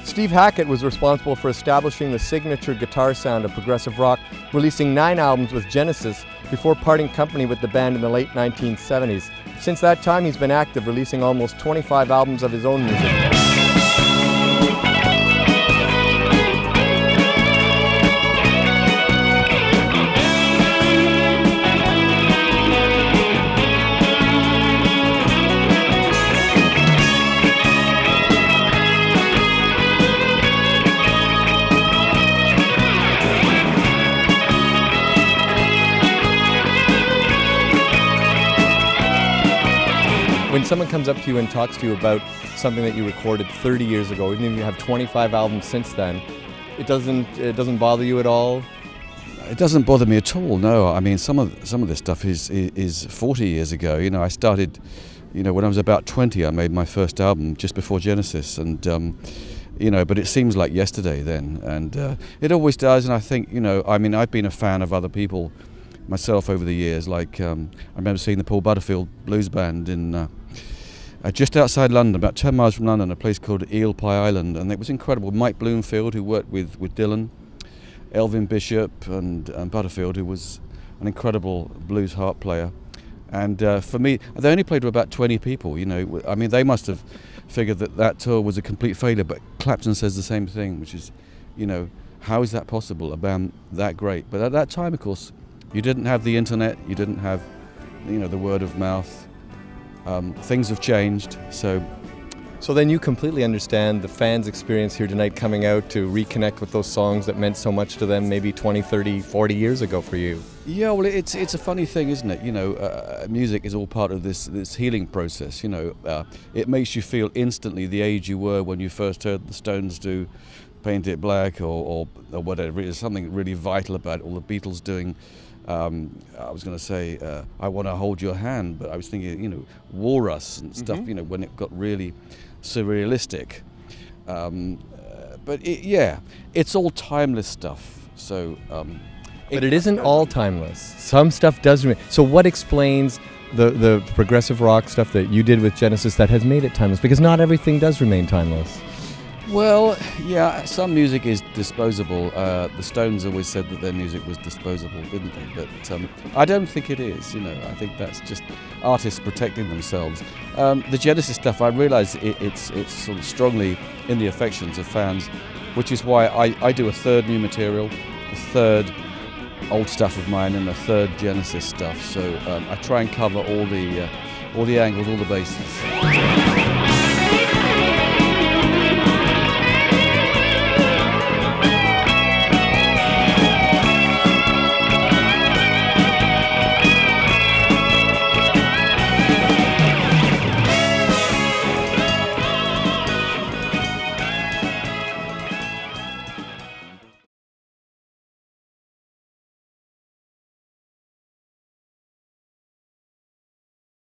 Steve Hackett was responsible for establishing the signature guitar sound of progressive rock, releasing 9 albums with Genesis before parting company with the band in the late 1970s. Since that time, he's been active, releasing almost 25 albums of his own music. When someone comes up to you and talks to you about something that you recorded 30 years ago, even if you have 25 albums since then, it doesn't bother you at all? It doesn't bother me at all. No, I mean some of this stuff is 40 years ago. You know, I started, when I was about 20, I made my first album just before Genesis, and but it seems like yesterday then, and it always does. And I think, I mean, I've been a fan of other people myself over the years. Like I remember seeing the Paul Butterfield Blues Band in just outside London, about 10 miles from London, a place called Eel Pie Island, and it was incredible. Mike Bloomfield, who worked with Dylan, Elvin Bishop, and Butterfield, who was an incredible blues harp player. And for me, they only played to about 20 people. I mean, they must have figured that tour was a complete failure. But Clapton says the same thing, which is, how is that possible? A band that great? But at that time, of course, you didn't have the internet. You didn't have, the word of mouth. Things have changed, so then you completely understand the fans' experience here tonight, coming out to reconnect with those songs that meant so much to them maybe 20, 30, 40 years ago for you. Yeah, well, it's a funny thing, isn't it? Music is all part of this healing process. It makes you feel instantly the age you were when you first heard the Stones do Paint It Black or whatever. There's something really vital about it, all the Beatles doing. I was going to say, I Want to Hold Your Hand, but I was thinking, Walrus and stuff, when it got really surrealistic. But it's all timeless stuff. So, but it isn't all timeless. Some stuff does remain. So what explains the progressive rock stuff that you did with Genesis that has made it timeless? Because not everything does remain timeless. Well, yeah, some music is disposable. The Stones always said that their music was disposable, didn't they? But I don't think it is. I think that's just artists protecting themselves. The Genesis stuff, I realise it's sort of strongly in the affections of fans, which is why I do a third new material, a third old stuff of mine, and a third Genesis stuff. So I try and cover all the angles, all the bases.